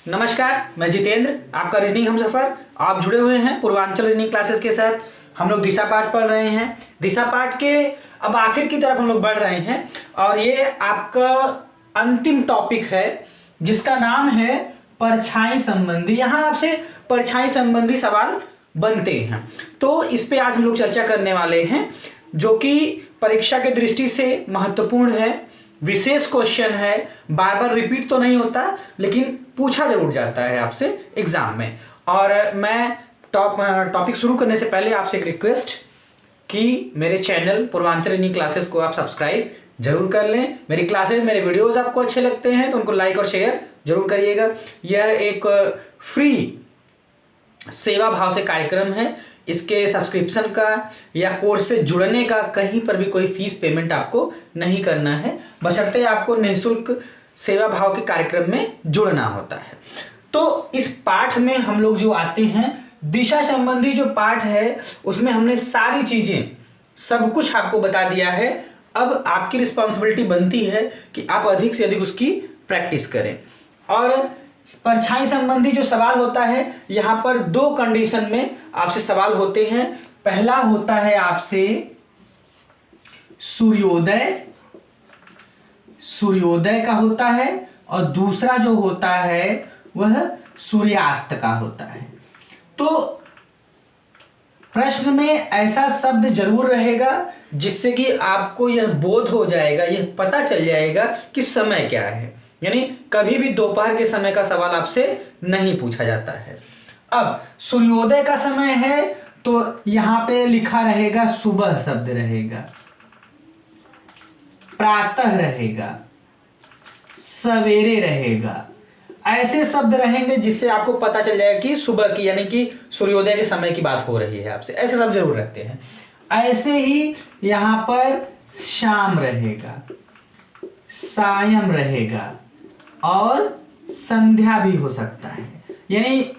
नमस्कार, मैं जितेंद्र, आपका रीजनिंग हमसफर। आप जुड़े हुए हैं पूर्वांचल रीजनिंग क्लासेस के साथ। हम लोग दिशा पाठ पढ़ रहे हैं। दिशा पाठ के अब आखिर की तरफ हम लोग बढ़ रहे हैं और ये आपका अंतिम टॉपिक है जिसका नाम है परछाई संबंधी। यहाँ आपसे परछाई संबंधी सवाल बनते हैं, तो इस पे आज हम लोग चर्चा करने वाले हैं, जो कि परीक्षा के दृष्टि से महत्वपूर्ण है, विशेष क्वेश्चन है, बार बार रिपीट तो नहीं होता लेकिन पूछा जरूर जाता है आपसे एग्जाम में। और मैं टॉपिक शुरू करने से पहले आपसे एक रिक्वेस्ट कि मेरे चैनल पूर्वांचल रीजनिंग क्लासेस को आप सब्सक्राइब जरूर कर लें। मेरी क्लासेस, मेरे वीडियोस आपको अच्छे लगते हैं तो उनको लाइक और शेयर जरूर करिएगा। यह एक फ्री सेवा भाव से कार्यक्रम है। इसके सब्सक्रिप्शन का या कोर्स से जुड़ने का कहीं पर भी कोई फीस पेमेंट आपको नहीं करना है, बशर्ते आपको निःशुल्क सेवा भाव के कार्यक्रम में जुड़ना होता है। तो इस पाठ में हम लोग जो आते हैं, दिशा संबंधी जो पाठ है उसमें हमने सारी चीजें, सब कुछ आपको बता दिया है। अब आपकी रिस्पॉन्सिबिलिटी बनती है कि आप अधिक से अधिक उसकी प्रैक्टिस करें। और परछाई संबंधी जो सवाल होता है, यहाँ पर दो कंडीशन में आपसे सवाल होते हैं। पहला होता है आपसे सूर्योदय का होता है और दूसरा जो होता है वह सूर्यास्त का होता है। तो प्रश्न में ऐसा शब्द जरूर रहेगा जिससे कि आपको यह बोध हो जाएगा, यह पता चल जाएगा कि समय क्या है। यानी कभी भी दोपहर के समय का सवाल आपसे नहीं पूछा जाता है। अब सूर्योदय का समय है तो यहां पे लिखा रहेगा, सुबह शब्द रहेगा, प्रातः रहेगा, सवेरे रहेगा। ऐसे शब्द रहेंगे जिससे आपको पता चल जाएगा कि सुबह की, यानी कि सूर्योदय के समय की बात हो रही है आपसे। ऐसे शब्द जरूर रहते हैं। ऐसे ही यहां पर शाम रहेगा, सायं रहेगा और संध्या भी हो सकता है। यानी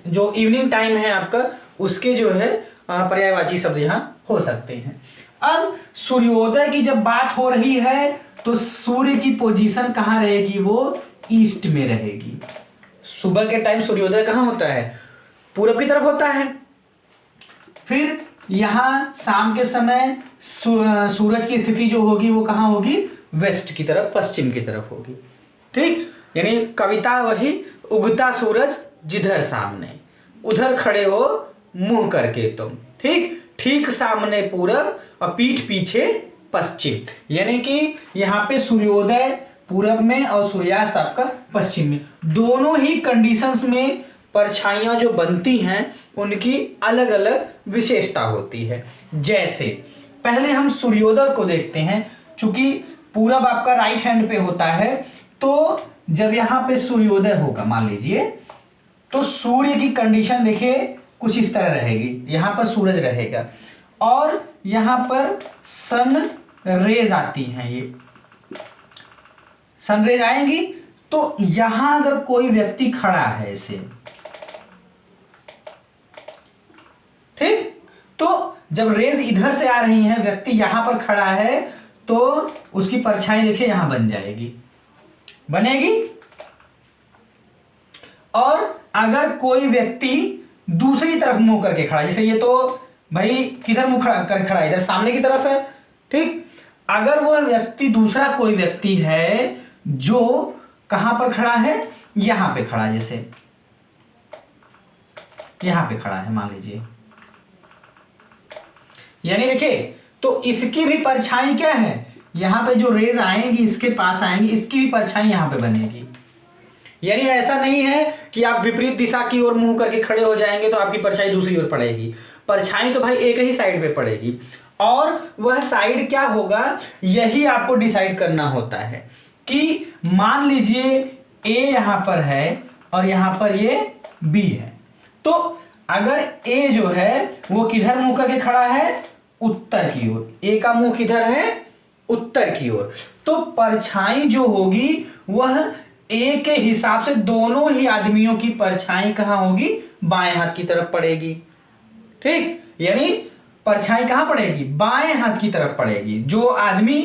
जो इवनिंग टाइम है आपका, उसके जो है पर्यायवाची शब्द यहाँ हो सकते हैं। अब सूर्योदय की जब बात हो रही है तो सूर्य की पोजीशन कहाँ रहेगी? वो ईस्ट में रहेगी। सुबह के टाइम सूर्योदय कहाँ होता है? पूरब की तरफ होता है। फिर यहाँ शाम के समय सूरज की स्थिति जो होगी वो कहाँ होगी? वेस्ट की तरफ, पश्चिम की तरफ होगी। ठीक, यानी कविता वही, उगता सूरज जिधर सामने, उधर खड़े हो मुंह करके तुम। ठीक, ठीक सामने पूरब और पीठ पीछे पश्चिम। यानी कि यहाँ पे सूर्योदय पूरब में और सूर्यास्त आपका पश्चिम में। दोनों ही कंडीशंस में परछाइयां जो बनती हैं उनकी अलग अलग विशेषता होती है। जैसे पहले हम सूर्योदय को देखते हैं। चूंकि पूरब आपका राइट हैंड पे होता है, तो जब यहाँ पे सूर्योदय होगा मान लीजिए, तो सूर्य की कंडीशन देखिए कुछ इस तरह रहेगी। यहाँ पर सूरज रहेगा और यहाँ पर सन रेज आती हैं। ये सन रेज आएंगी तो यहां अगर कोई व्यक्ति खड़ा है ऐसे, ठीक, तो जब रेज इधर से आ रही है, व्यक्ति यहां पर खड़ा है, तो उसकी परछाई देखिए यहां बन जाएगी, बनेगी। और अगर कोई व्यक्ति दूसरी तरफ मुंह करके खड़ा है, जैसे ये तो भाई किधर मुंह कर खड़ा है? इधर सामने की तरफ है। ठीक, अगर वह व्यक्ति दूसरा कोई व्यक्ति है जो कहां पर खड़ा है? यहां पे खड़ा है, जैसे यहां पे खड़ा है मान लीजिए, यानी देखिए, तो इसकी भी परछाई क्या है? यहां पे जो रेज आएंगी इसके पास आएंगी, इसकी भी परछाई यहां पे बनेगी। यानी ऐसा नहीं है कि आप विपरीत दिशा की ओर मुंह करके खड़े हो जाएंगे तो आपकी परछाई दूसरी ओर पड़ेगी। परछाई तो भाई एक ही साइड पे पड़ेगी, और वह साइड क्या होगा यही आपको डिसाइड करना होता है। कि मान लीजिए ए यहां पर है और यहां पर ये बी है, तो अगर ए जो है वो किधर मुंह करके खड़ा है? उत्तर की ओर। ए का मुंह किधर है? उत्तर की ओर। तो परछाई जो होगी वह ए के हिसाब से दोनों ही आदमियों की परछाई कहां होगी? बाएं हाथ की तरफ पड़ेगी। ठीक, यानी परछाई कहां पड़ेगी? बाएं हाथ की तरफ पड़ेगी, जो आदमी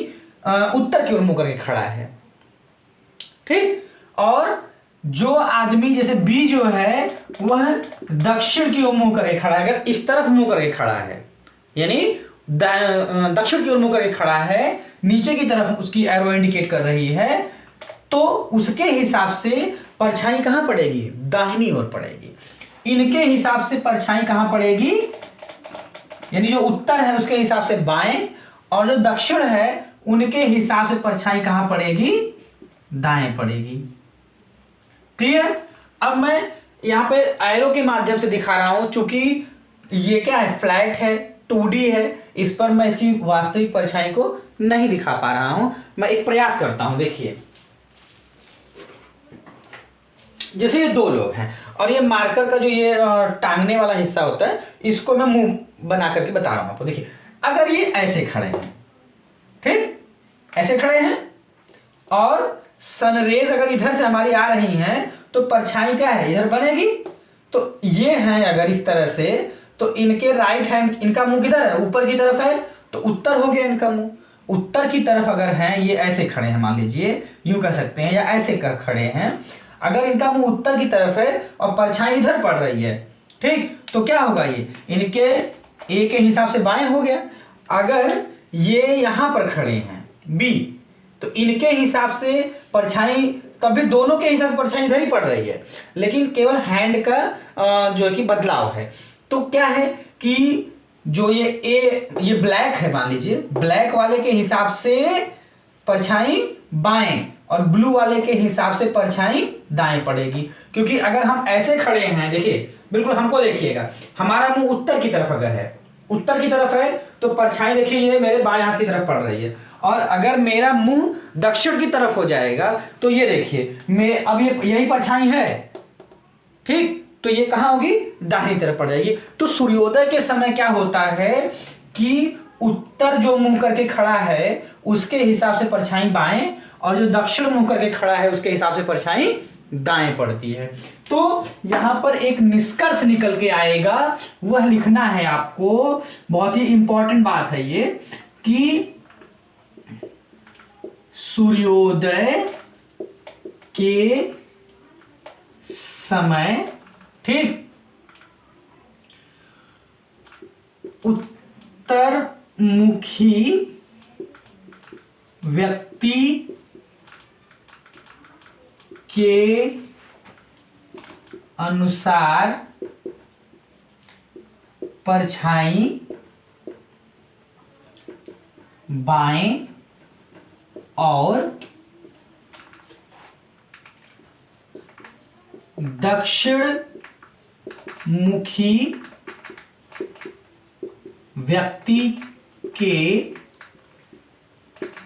उत्तर की ओर मुंह करके खड़ा है। ठीक, और जो आदमी जैसे बी जो है वह दक्षिण की ओर मुंह करके खड़ा है, अगर इस तरफ मुंह करके खड़ा है, यानी दक्षिण की ओर मुंह करके खड़ा है, नीचे की तरफ उसकी एरो इंडिकेट कर रही है, तो उसके हिसाब से परछाई कहां पड़ेगी? दाहिनी ओर पड़ेगी। इनके हिसाब से परछाई कहां पड़ेगी? यानी जो उत्तर है उसके हिसाब से बाएं, और जो दक्षिण है उनके हिसाब से परछाई कहां पड़ेगी? दाएं पड़ेगी। क्लियर? अब मैं यहां पे एरो के माध्यम से दिखा रहा हूं, चूंकि ये क्या है, फ्लैट है, 2D है, इस पर मैं इसकी वास्तविक परछाई को नहीं दिखा पा रहा हूं। मैं एक प्रयास करता हूं। देखिए, जैसे ये दो लोग हैं और ये मार्कर का जो ये टांगने वाला हिस्सा होता है, इसको मैं मुंह बना करके बता रहा हूं आपको। देखिए, अगर ये ऐसे खड़े हैं, ठीक, ऐसे खड़े हैं, और सनरेज अगर इधर से हमारी आ रही हैं, तो परछाई क्या है? इधर बनेगी। तो ये हैं अगर इस तरह से, तो इनके राइट हैंड, इनका मुंह किधर है? ऊपर की तरफ है, तो उत्तर हो गया इनका मुंह। उत्तर की तरफ अगर हैं, ये ऐसे खड़े हैं, मान लीजिए यूं कर सकते हैं, या ऐसे कर खड़े हैं, अगर इनका मुंह उत्तर की तरफ है और परछाई इधर पड़ रही है, ठीक, तो क्या होगा? ये इनके ए के हिसाब से बाएं हो गया। अगर ये यहां पर खड़े हैं बी, तो इनके हिसाब से परछाई, तब भी दोनों के हिसाब से परछाई इधर ही पड़ रही है, लेकिन केवल हैंड का जो है कि बदलाव है। तो क्या है कि जो ये ब्लैक है, मान लीजिए ब्लैक वाले के हिसाब से परछाई बाएं और ब्लू वाले के हिसाब से परछाई दाएं पड़ेगी। क्योंकि अगर हम ऐसे खड़े हैं, देखिए बिल्कुल हमको देखिएगा, हमारा मुंह उत्तर की तरफ अगर है, उत्तर की तरफ है, तो परछाई देखिए ये मेरे बाएं हाथ की तरफ पड़ रही है। और अगर मेरा मुंह दक्षिण की तरफ हो जाएगा, तो ये देखिए मैं अब ये यही परछाई है, ठीक, तो ये कहां होगी? दाहिनी तरफ पड़ जाएगी। तो सूर्योदय के समय क्या होता है कि उत्तर जो मुंह करके खड़ा है उसके हिसाब से परछाई बाएं, और जो दक्षिण मुंह करके खड़ा है उसके हिसाब से परछाई दाएं पड़ती है। तो यहां पर एक निष्कर्ष निकल के आएगा, वह लिखना है आपको। बहुत ही इंपॉर्टेंट बात है ये कि सूर्योदय के समय, ठीक, उत्तरमुखी व्यक्ति के अनुसार परछाई बाएं और दक्षिण मुखी व्यक्ति के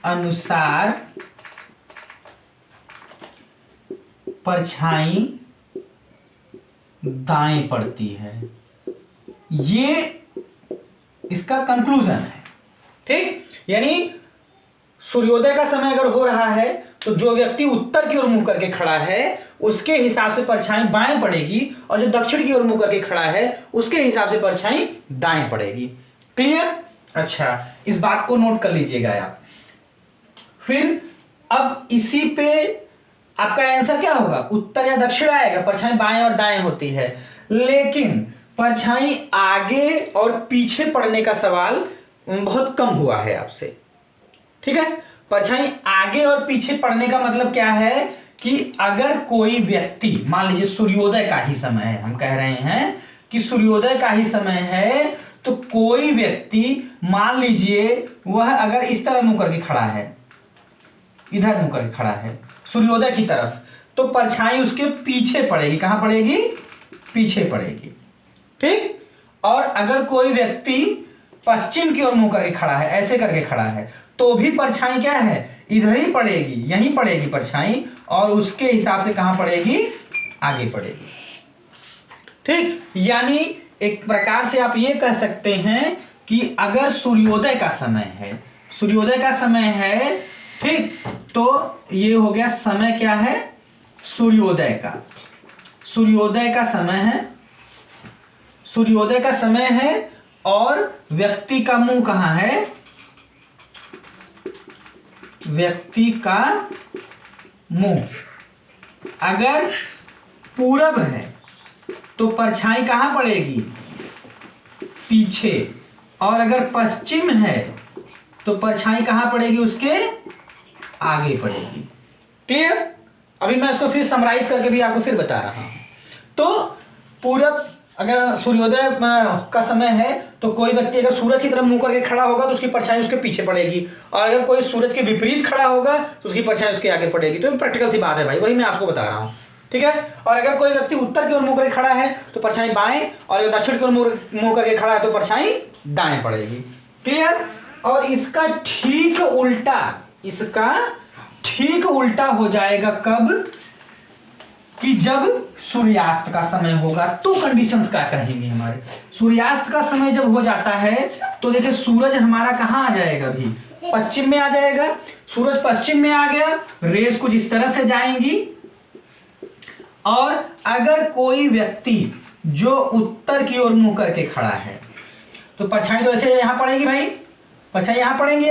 अनुसार परछाई दाएं पड़ती है। ये इसका कंक्लूजन है, ठीक। यानी सूर्योदय का समय अगर हो रहा है तो जो व्यक्ति उत्तर की ओर मुंह करके खड़ा है उसके हिसाब से परछाई बाएं पड़ेगी, और जो दक्षिण की ओर मुंह करके खड़ा है उसके हिसाब से परछाई दाएं पड़ेगी। क्लियर? अच्छा, इस बात को नोट कर लीजिएगा आप। फिर अब इसी पे आपका आंसर क्या होगा? उत्तर या दक्षिण आएगा, परछाई बाएं और दाएं होती है। लेकिन परछाई आगे और पीछे पड़ने का सवाल बहुत कम हुआ है आपसे, ठीक है। परछाई आगे और पीछे पड़ने का मतलब क्या है कि अगर कोई व्यक्ति, मान लीजिए सूर्योदय का ही समय है, हम कह रहे हैं कि सूर्योदय का ही समय है, तो कोई व्यक्ति मान लीजिए वह अगर इस तरह मुंह करके खड़ा है, इधर मुंह करके खड़ा है सूर्योदय की तरफ, तो परछाई उसके पीछे पड़ेगी। कहां पड़ेगी? पीछे पड़ेगी, ठीक। और अगर कोई व्यक्ति पश्चिम की ओर मुंह करके खड़ा है, ऐसे करके खड़ा है, तो भी परछाई क्या है? इधर ही पड़ेगी, यहीं पड़ेगी परछाई, और उसके हिसाब से कहां पड़ेगी? आगे पड़ेगी, ठीक। यानी एक प्रकार से आप ये कह सकते हैं कि अगर सूर्योदय का समय है, सूर्योदय का समय है, ठीक, तो ये हो गया समय क्या है? सूर्योदय का, सूर्योदय का समय है, सूर्योदय का समय है, और व्यक्ति का मुंह कहां है? व्यक्ति का मुंह अगर पूरब है तो परछाई कहाँ पड़ेगी? पीछे। और अगर पश्चिम है तो परछाई कहाँ पड़ेगी? उसके आगे पड़ेगी। क्लियर? अभी मैं इसको फिर समराइज करके भी आपको फिर बता रहा हूं। तो पूरब, अगर सूर्योदय का समय है तो कोई व्यक्ति अगर सूरज की तरफ मुंह करके खड़ा होगा तो उसकी परछाई उसके पीछे पड़ेगी, और अगर कोई सूरज के विपरीत खड़ा होगा तो उसकी परछाई उसके आगे पड़ेगी। तो प्रैक्टिकल सी बात है भाई, वही मैं आपको बता रहा हूँ। ठीक है? और अगर कोई व्यक्ति उत्तर की ओर मुंह करके खड़ा है तो परछाई बाएं, और अगर दक्षिण की ओर मुंह करके खड़ा है तो परछाई दाएं पड़ेगी। क्लियर? और इसका ठीक उल्टा हो जाएगा कब? कि जब सूर्यास्त का समय होगा। तो कंडीशंस क्या कहेंगे हमारे? सूर्यास्त का समय जब हो जाता है तो देखिए सूरज हमारा कहाँ आ जाएगा? अभी पश्चिम में आ जाएगा। सूरज पश्चिम में आ गया, रेस कुछ इस तरह से जाएंगी। और अगर कोई व्यक्ति जो उत्तर की ओर मुंह करके खड़ा है तो परछाई तो ऐसे यहां पड़ेगी भाई, परछाई यहां पड़ेंगी।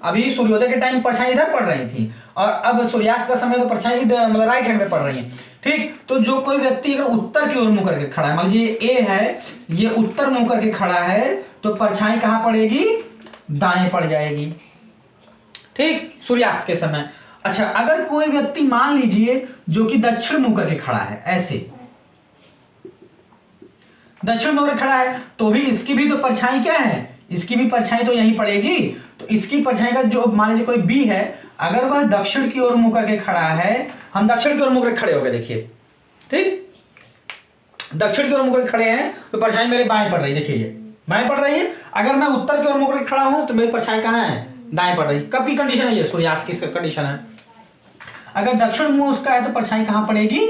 अभी सूर्योदय के टाइम परछाई इधर पड़ रही थी, और अब सूर्यास्त का समय तो परछाई मतलब राइट हैंड में पड़ रही है। ठीक? तो जो कोई व्यक्ति अगर उत्तर की ओर मुंह करके खड़ा है, मान लीजिए ए है, ये उत्तर मुंह करके खड़ा है, तो परछाई कहां पड़ेगी? दाएं पड़ जाएगी। ठीक? सूर्यास्त के समय। अच्छा, अगर कोई व्यक्ति मान लीजिए जो कि दक्षिण मुंह करके खड़ा है, ऐसे दक्षिण मुंह करके खड़ा है, तो भी इसकी भी तो परछाई क्या है? इसकी भी परछाई तो यहीं पड़ेगी। तो इसकी परछाई का जो मान लीजिए कोई बी है, अगर वह दक्षिण की ओर मुंह करके खड़ा है, हम दक्षिण की ओर मुंह करके खड़े हो गए, देखिए। ठीक? दक्षिण की ओर मुंह करके खड़े हैं तो परछाई मेरे बाएं पड़ रही है, देखिए ये बाएं पड़ रही है। अगर मैं उत्तर की ओर मुंह करके खड़ा हूं तो मेरी परछाई कहां है? दाएं पड़ रही है। कब की कंडीशन है ये? सूर्यास्त की कंडीशन है। अगर दक्षिण मुंह उसका है तो परछाई कहां पड़ेगी?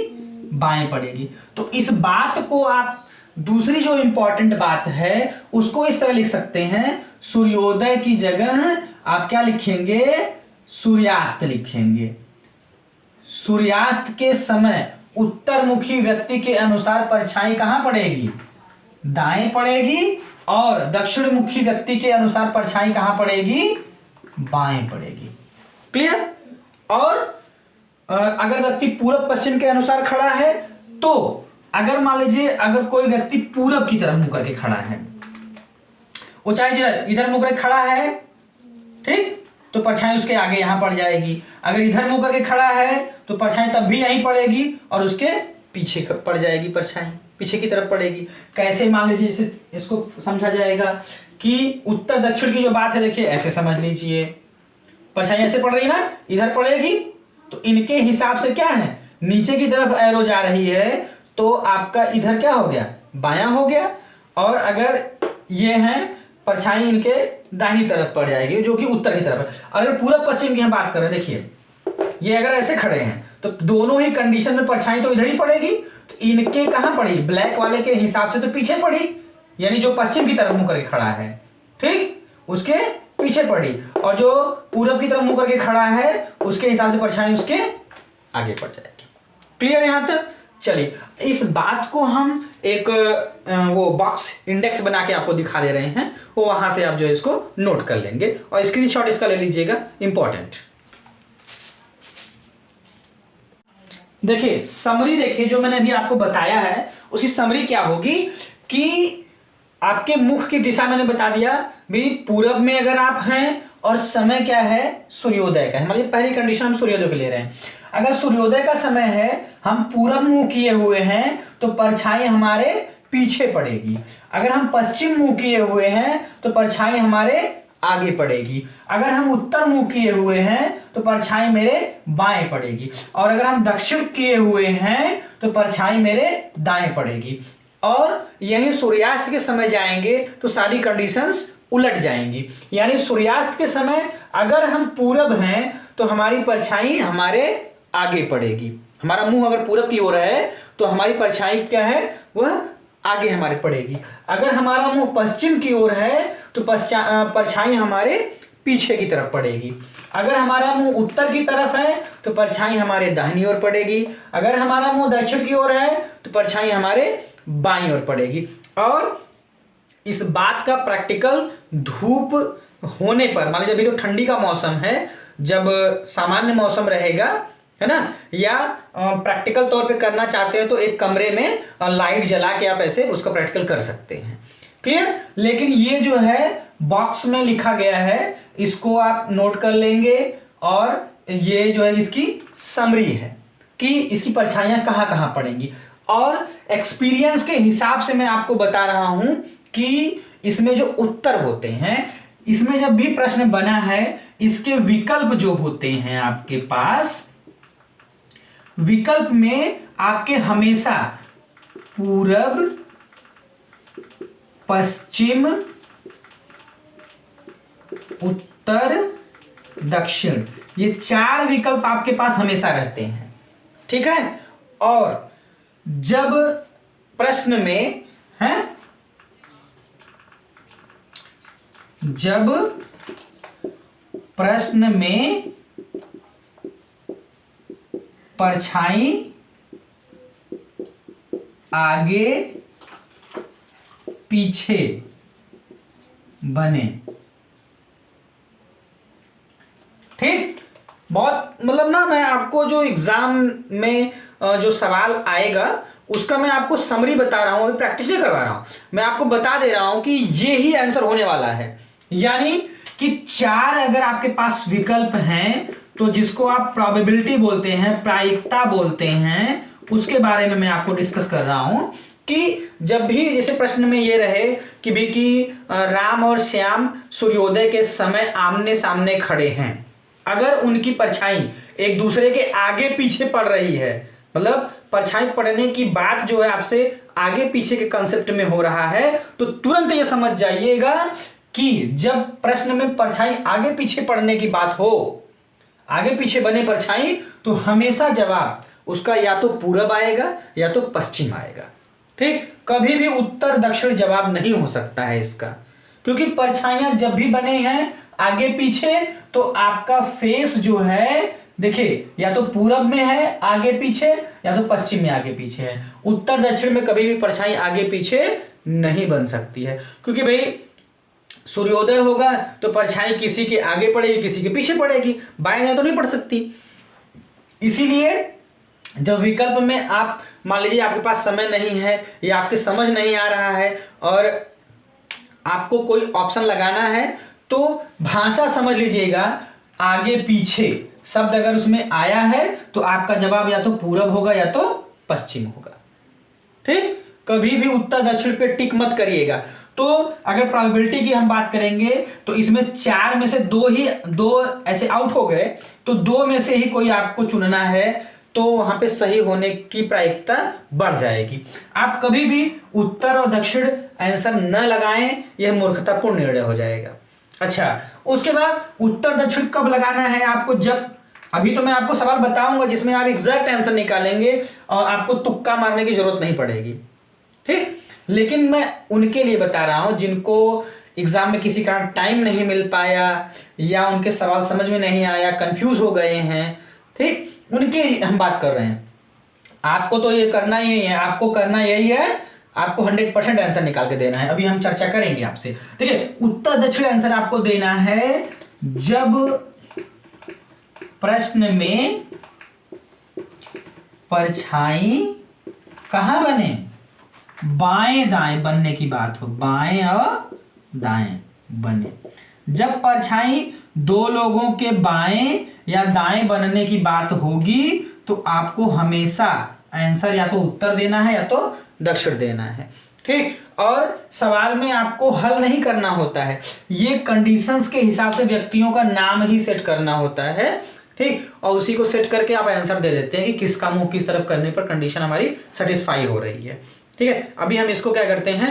बाएं पड़ेगी। तो इस बात को आप, दूसरी जो इंपॉर्टेंट बात है उसको इस तरह लिख सकते हैं, सूर्योदय की जगह आप क्या लिखेंगे? सूर्यास्त लिखेंगे। सूर्यास्त के समय उत्तरमुखी व्यक्ति के अनुसार परछाई कहां पड़ेगी? दाएं पड़ेगी। और दक्षिण मुखी व्यक्ति के अनुसार परछाई कहां पड़ेगी? बाएं पड़ेगी। क्लियर? और अगर व्यक्ति पूरब पश्चिम के अनुसार खड़ा है, तो अगर मान लीजिए अगर कोई व्यक्ति पूरब की तरफ मुंह करके खड़ा है, वो चाहे इधर मुंह करके खड़ा है, ठीक, तो परछाई उसके आगे यहां पड़ जाएगी। अगर इधर मुंह करके खड़ा है तो परछाई तब भी यहीं पड़ेगी और उसके पीछे पड़ जाएगी, परछाई पीछे की तरफ पड़ेगी। कैसे? मान लीजिए इसको समझा जाएगा कि उत्तर दक्षिण की जो बात है, देखिए ऐसे समझ लीजिए, परछाई ऐसे पड़ रही है ना, इधर पड़ेगी, तो इनके हिसाब से क्या है? नीचे की तरफ एरो जा रही है तो आपका इधर क्या हो गया? बायां हो गया। और अगर ये है, परछाई इनके दाहिनी तरफ पड़ जाएगी जो कि उत्तर की तरफ है। अगर पूरब पश्चिम की हम बात करें, देखिए ये अगर ऐसे खड़े हैं तो दोनों ही कंडीशन में परछाई तो इधर ही पड़ेगी। तो इनके कहां पड़ी? ब्लैक वाले के हिसाब से तो पीछे पड़ी, यानी जो पश्चिम की तरफ मुंह करके खड़ा है, ठीक, उसके पीछे पड़ी। और जो पूरब की तरफ मुंह करके खड़ा है उसके हिसाब से परछाई उसके आगे पड़ जाएगी। क्लियर यहां तक? चलिए, इस बात को हम एक वो बॉक्स इंडेक्स बना के आपको दिखा दे रहे हैं, वो वहां से आप जो है इसको नोट कर लेंगे और स्क्रीनशॉट इसका ले लीजिएगा, इंपॉर्टेंट। देखिए समरी, देखिए जो मैंने अभी आपको बताया है उसकी समरी क्या होगी कि आपके मुख की दिशा मैंने बता दिया भी, पूरब में अगर आप हैं और समय क्या है? सूर्योदय का है। मतलब पहली कंडीशन हम सूर्योदय को ले रहे हैं। अगर सूर्योदय का समय है, हम पूरब मुंह किए हुए हैं तो परछाई हमारे पीछे पड़ेगी। अगर हम पश्चिम मुंह किए हुए हैं तो परछाई हमारे आगे पड़ेगी। अगर हम उत्तर मुंह किए हुए हैं तो परछाई मेरे बाएं पड़ेगी। और अगर हम दक्षिण किए हुए हैं तो परछाई मेरे दाएं पड़ेगी। और यही सूर्यास्त के समय जाएंगे तो सारी कंडीशंस उलट जाएंगी। यानी सूर्यास्त के समय अगर हम पूरब हैं तो हमारी परछाई हमारे आगे पड़ेगी। हमारा मुंह अगर पूरब की ओर है तो हमारी परछाई क्या है? वह आगे हमारे पड़ेगी। अगर हमारा मुंह पश्चिम की ओर है तो परछाई हमारे पीछे की तरफ पड़ेगी। अगर हमारा मुंह उत्तर की तरफ है तो परछाई हमारे दाहिनी ओर पड़ेगी। अगर हमारा मुंह दक्षिण की ओर है तो परछाई हमारे बाईं ओर पड़ेगी। और इस बात का प्रैक्टिकल धूप होने पर, मान लीजिए अभी तो ठंडी का मौसम है, जब सामान्य मौसम रहेगा है ना, या प्रैक्टिकल तौर पे करना चाहते हो तो एक कमरे में लाइट जला के आप ऐसे उसका प्रैक्टिकल कर सकते हैं। क्लियर। लेकिन ये जो है बॉक्स में लिखा गया है, इसको आप नोट कर लेंगे, और ये जो है इसकी समरी है कि इसकी परछाइयां कहाँ कहाँ पड़ेंगी। और एक्सपीरियंस के हिसाब से मैं आपको बता रहा हूं कि इसमें जो उत्तर होते हैं, इसमें जब भी प्रश्न बना है, इसके विकल्प जो होते हैं आपके पास, विकल्प में आपके हमेशा पूरब, पश्चिम, उत्तर, दक्षिण, ये 4 विकल्प आपके पास हमेशा रहते हैं। ठीक है। और जब प्रश्न में है, जब प्रश्न में परछाई आगे पीछे बने, ठीक, बहुत मतलब ना, मैं आपको जो एग्जाम में जो सवाल आएगा उसका मैं आपको समरी बता रहा हूं, प्रैक्टिस नहीं करवा रहा हूं, मैं आपको बता दे रहा हूं कि ये ही आंसर होने वाला है। यानी कि 4 अगर आपके पास विकल्प हैं तो जिसको आप प्रोबेबिलिटी बोलते हैं, प्रायिकता बोलते हैं, उसके बारे में मैं आपको डिस्कस कर रहा हूं कि जब भी जैसे प्रश्न में ये रहे कि भी कि राम और श्याम सूर्योदय के समय आमने सामने खड़े हैं, अगर उनकी परछाई एक दूसरे के आगे पीछे पड़ रही है, मतलब परछाई पड़ने की बात जो है आपसे आगे पीछे के कंसेप्ट में हो रहा है, तो तुरंत ये समझ जाइएगा कि जब प्रश्न में परछाई आगे पीछे पड़ने की बात हो, आगे पीछे बने परछाई, तो हमेशा जवाब उसका या तो पूरब आएगा या तो पश्चिम आएगा। ठीक, कभी भी उत्तर दक्षिण जवाब नहीं हो सकता है इसका, क्योंकि परछाइयां जब भी बने हैं आगे पीछे, तो आपका फेस जो है देखिए या तो पूरब में है आगे पीछे, या तो पश्चिम में आगे पीछे है। उत्तर दक्षिण में कभी भी परछाई आगे पीछे नहीं बन सकती है, क्योंकि भाई सूर्योदय होगा तो परछाई किसी के आगे पड़ेगी किसी के पीछे पड़ेगी, बाएं दाएं तो नहीं पड़ सकती। इसीलिए जब विकल्प में आप मान लीजिए आपके पास समय नहीं है या आपके समझ नहीं आ रहा है और आपको कोई ऑप्शन लगाना है, तो भाषा समझ लीजिएगा, आगे पीछे शब्द अगर उसमें आया है तो आपका जवाब या तो पूरब होगा या तो पश्चिम होगा। ठीक, कभी भी उत्तर दक्षिण पे टिक मत करिएगा। तो अगर प्रोबेबिलिटी की हम बात करेंगे तो इसमें 4 में से 2 ऐसे आउट हो गए, तो 2 में से ही कोई आपको चुनना है, तो वहां पे सही होने की प्रायिकता बढ़ जाएगी। आप कभी भी उत्तर और दक्षिण आंसर न लगाएं, यह मूर्खतापूर्ण निर्णय हो जाएगा। अच्छा, उसके बाद उत्तर दक्षिण कब लगाना है आपको, जब, अभी तो मैं आपको सवाल बताऊंगा जिसमें आप एग्जैक्ट आंसर निकालेंगे और आपको तुक्का मारने की जरूरत नहीं पड़ेगी। ठीक, लेकिन मैं उनके लिए बता रहा हूं जिनको एग्जाम में किसी कारण टाइम नहीं मिल पाया या उनके सवाल समझ में नहीं आया, कंफ्यूज हो गए हैं। ठीक, उनके लिए हम बात कर रहे हैं। आपको तो ये करना ही है, आपको करना यही है, आपको 100% आंसर निकाल के देना है। अभी हम चर्चा करेंगे आपसे। ठीक है, उत्तर दक्षिण आंसर आपको देना है जब प्रश्न में परछाई कहां बने, बाएं दाएं बनने की बात हो, बाएं और दाएं बने। जब परछाई 2 लोगों के बाएं या दाएं बनने की बात होगी तो आपको हमेशा आंसर या तो उत्तर देना है या तो दक्षिण देना है। ठीक, और सवाल में आपको हल नहीं करना होता है, ये कंडीशंस के हिसाब से व्यक्तियों का नाम ही सेट करना होता है। ठीक, और उसी को सेट करके आप आंसर दे देते हैं कि किसका मुंह किस तरफ करने पर कंडीशन हमारी सेटिस्फाई हो रही है। ठीक है, अभी हम इसको क्या करते हैं,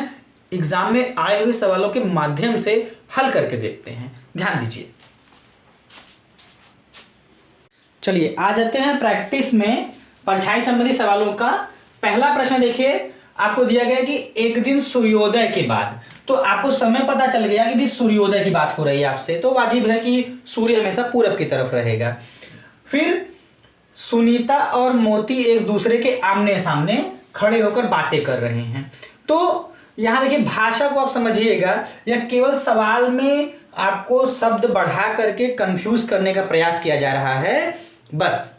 एग्जाम में आए हुए सवालों के माध्यम से हल करके देखते हैं। ध्यान दीजिए। चलिए आ जाते हैं प्रैक्टिस में परछाई संबंधी सवालों का। पहला प्रश्न देखिए, आपको दिया गया कि एक दिन सूर्योदय के बाद, तो आपको समय पता चल गया कि भी सूर्योदय की बात हो रही है आपसे, तो वाजिब है कि सूर्य हमेशा पूरब की तरफ रहेगा। फिर सुनीता और मोती एक दूसरे के आमने सामने खड़े होकर बातें कर रहे हैं। तो यहां देखिए भाषा को आप समझिएगा, या केवल सवाल में आपको शब्द बढ़ा करके कंफ्यूज करने का प्रयास किया जा रहा है। बस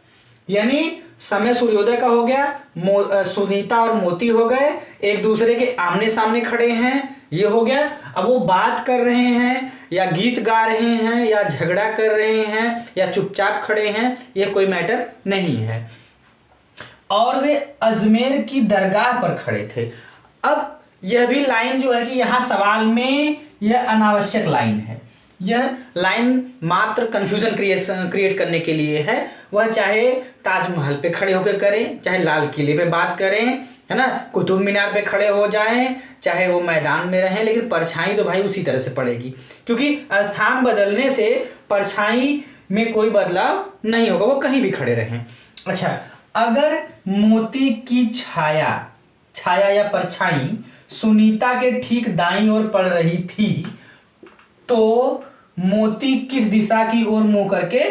यानी समय सूर्योदय का हो गया, सुनीता और मोती हो गए, एक दूसरे के आमने सामने खड़े हैं, ये हो गया। अब वो बात कर रहे हैं या गीत गा रहे हैं या झगड़ा कर रहे हैं या चुपचाप खड़े हैं, ये कोई मैटर नहीं है। और वे अजमेर की दरगाह पर खड़े थे। अब यह भी लाइन जो है कि यहाँ सवाल में यह अनावश्यक लाइन है, यह लाइन मात्र कंफ्यूजन क्रिएट करने के लिए है। वह चाहे ताजमहल पे खड़े होकर करें, चाहे लाल किले पे बात करें, है ना, कुतुब मीनार पे खड़े हो जाएं, चाहे वो मैदान में रहें, लेकिन परछाई तो भाई उसी तरह से पड़ेगी, क्योंकि स्थान बदलने से परछाई में कोई बदलाव नहीं होगा, वो कहीं भी खड़े रहें। अच्छा, अगर मोती की छाया या परछाई सुनीता के ठीक दाईं ओर पड़ रही थी तो मोती किस दिशा की ओर मुंह करके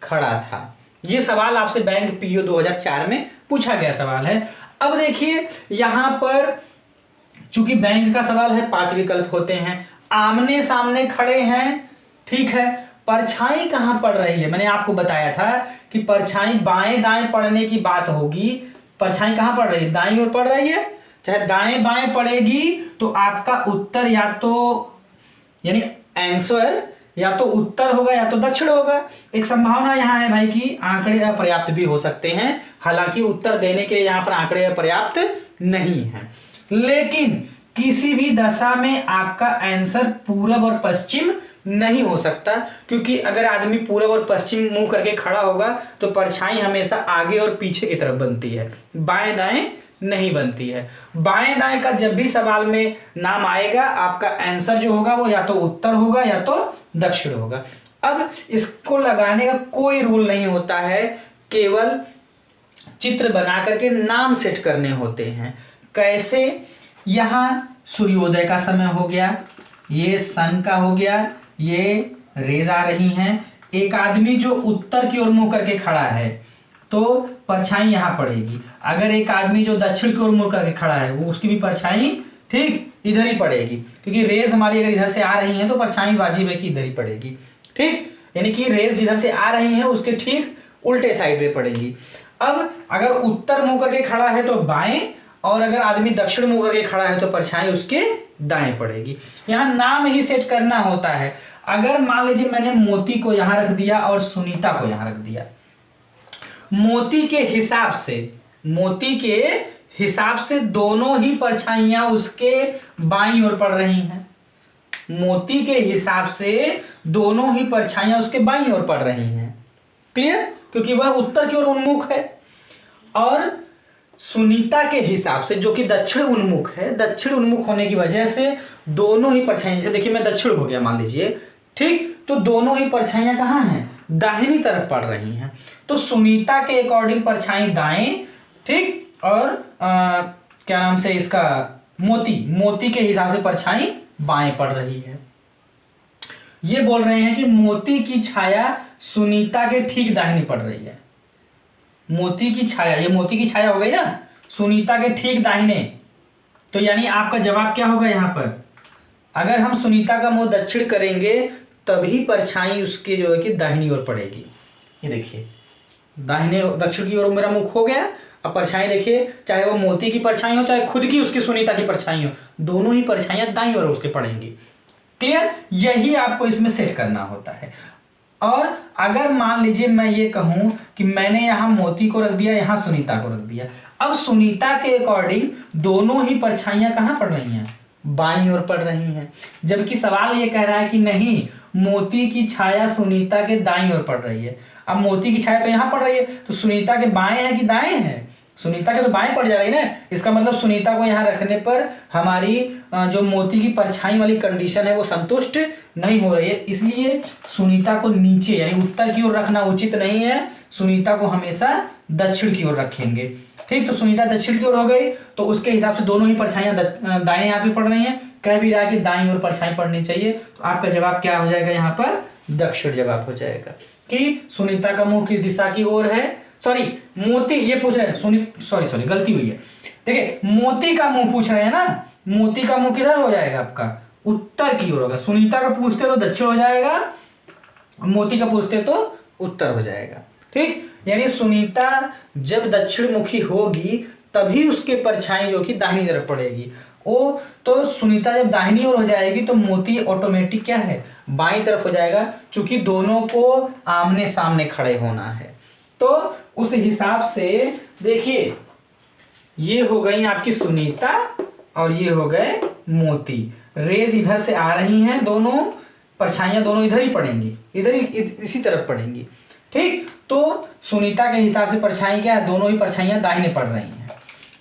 खड़ा था? ये सवाल आपसे बैंक पीओ 2004 में पूछा गया सवाल है। अब देखिए यहां पर चूंकि बैंक का सवाल है, 5 विकल्प होते हैं, आमने सामने खड़े हैं, ठीक है, परछाई कहां पड़ रही है? मैंने आपको बताया था कि परछाई बाएं दाएं पड़ने की बात होगी। परछाई कहां पड़ रही है? दाईं ओर पड़ रही है। चाहे दाएं बाएं पड़ेगी तो आपका उत्तर या तो यानी आंसर या तो उत्तर होगा या तो दक्षिण होगा। एक संभावना यहाँ है भाई कि आंकड़े अपर्याप्त भी हो सकते हैं, हालांकि उत्तर देने के लिए यहाँ पर आंकड़े अपर्याप्त नहीं है, लेकिन किसी भी दशा में आपका आंसर पूरब और पश्चिम नहीं हो सकता, क्योंकि अगर आदमी पूरब और पश्चिम मुंह करके खड़ा होगा तो परछाई हमेशा आगे और पीछे की तरफ बनती है, बाएं दाएं नहीं बनती है। बाएं दाएं का जब भी सवाल में नाम आएगा आपका आंसर जो होगा वो या तो उत्तर होगा या तो दक्षिण होगा। अब इसको लगाने का कोई रूल नहीं होता है, केवल चित्र बना करके नाम सेट करने होते हैं। कैसे? यहाँ सूर्योदय का समय हो गया, ये सन का हो गया, ये रेज आ रही हैं। एक आदमी जो उत्तर की ओर मुंह करके खड़ा है तो परछाई यहाँ पड़ेगी। अगर एक आदमी जो दक्षिण की ओर मुंह करके खड़ा है वो उसकी भी परछाई ठीक इधर ही पड़ेगी, क्योंकि रेज हमारी अगर इधर से आ रही है तो परछाई वाजिब है कि इधर ही पड़ेगी, ठीक, यानी कि रेज जिधर से आ रही है उसके ठीक उल्टे साइड में पड़ेगी। अब अगर उत्तर मुंह करके खड़ा है तो बाएं, और अगर आदमी दक्षिण मुंह करके खड़ा है तो परछाई उसके दाएं पड़ेगी। यहाँ नाम ही सेट करना होता है। अगर मान लीजिए मैंने मोती को यहाँ रख दिया और सुनीता को यहाँ रख दिया, मोती के हिसाब से दोनों ही परछाइयां उसके बाईं ओर पड़ रही हैं। मोती के हिसाब से दोनों ही परछाइयां उसके बाईं ओर पड़ रही हैं, क्लियर, क्योंकि वह उत्तर की ओर उन्मुख है। और सुनीता के हिसाब से जो कि दक्षिण उन्मुख है, दक्षिण उन्मुख होने की वजह से दोनों ही परछाइयां, जैसे देखिए मैं दक्षिण हो गया मान लीजिए, ठीक, तो दोनों ही परछाइयां कहाँ हैं? दाहिनी तरफ पड़ रही हैं। तो सुनीता के अकॉर्डिंग परछाई दाएं, ठीक, और क्या नाम से इसका मोती के हिसाब से परछाई बाएं पड़ रही है। ये बोल रहे हैं कि मोती की छाया सुनीता के ठीक दाहिनी पड़ रही है। मोती की छाया, ये मोती की छाया हो गई ना, सुनीता के ठीक दाहिने, तो यानी आपका जवाब क्या होगा यहाँ पर? अगर हम सुनीता का मुंह दक्षिण करेंगे तभी परछाई उसकी जो है कि दाहिनी ओर पड़ेगी। ये देखिए दाहिने दक्षिण की ओर मेरा मुख हो गया। अब परछाई देखिए, चाहे वो मोती की परछाई हो चाहे खुद की उसकी सुनीता की परछाई हो, दोनों ही परछाइयां दाईं ओर उसके पड़ेंगी, क्लियर। यही आपको इसमें सेट करना होता है। और अगर मान लीजिए मैं ये कहूं कि मैंने यहाँ मोती को रख दिया, यहाँ सुनीता को रख दिया, अब सुनीता के अकॉर्डिंग दोनों ही परछाइयां कहाँ पड़ रही हैं? बाईं ओर पड़ रही हैं, जबकि सवाल ये कह रहा है कि नहीं, मोती की छाया सुनीता के दाईं ओर पड़ रही है। अब मोती की छाया तो यहाँ पड़ रही है, तो सुनीता के बाएं है कि दाएं है? सुनीता के तो बाएं पड़ जा रही है ना, इसका मतलब सुनीता को यहाँ रखने पर हमारी जो मोती की परछाई वाली कंडीशन है वो संतुष्ट नहीं हो रही है, इसलिए सुनीता को नीचे यानी उत्तर की ओर रखना उचित नहीं है। सुनीता को हमेशा दक्षिण की ओर रखेंगे, ठीक। तो सुनीता दक्षिण की ओर हो गई, तो उसके हिसाब से दोनों ही परछाइयां दाएं हाथ में पड़ रही हैं। कह भी रहा है कि दाईं ओर परछाई पड़नी चाहिए, तो आपका जवाब क्या हो जाएगा? यहाँ पर दक्षिण जवाब हो जाएगा कि सुनीता का मुंह किस दिशा की ओर है। सॉरी, मोती ये पूछ रहे हैं, सॉरी गलती हुई है। देखिए मोती का मुंह पूछ रहे हैं ना, मोती का मुंह किधर हो जाएगा? आपका उत्तर की ओर होगा। सुनीता का पूछते तो दक्षिण हो जाएगा, मोती का पूछते तो उत्तर हो जाएगा, ठीक, यानी सुनीता जब दक्षिण मुखी होगी तभी उसके परछाई जो कि दाहिनी तरफ पड़ेगी। ओ तो सुनीता जब दाहिनी ओर हो जाएगी तो मोती ऑटोमेटिक क्या है, बाईं तरफ हो जाएगा, क्योंकि दोनों को आमने सामने खड़े होना है। तो उस हिसाब से देखिए, ये हो गई आपकी सुनीता और ये हो गए मोती। रेज इधर से आ रही हैं, दोनों परछाइयां दोनों इधर ही पड़ेंगी, इधर ही इसी तरफ पड़ेंगी। ठीक, तो सुनीता के हिसाब से परछाई क्या है, दोनों ही परछाइयां दाहिने पड़ रही हैं।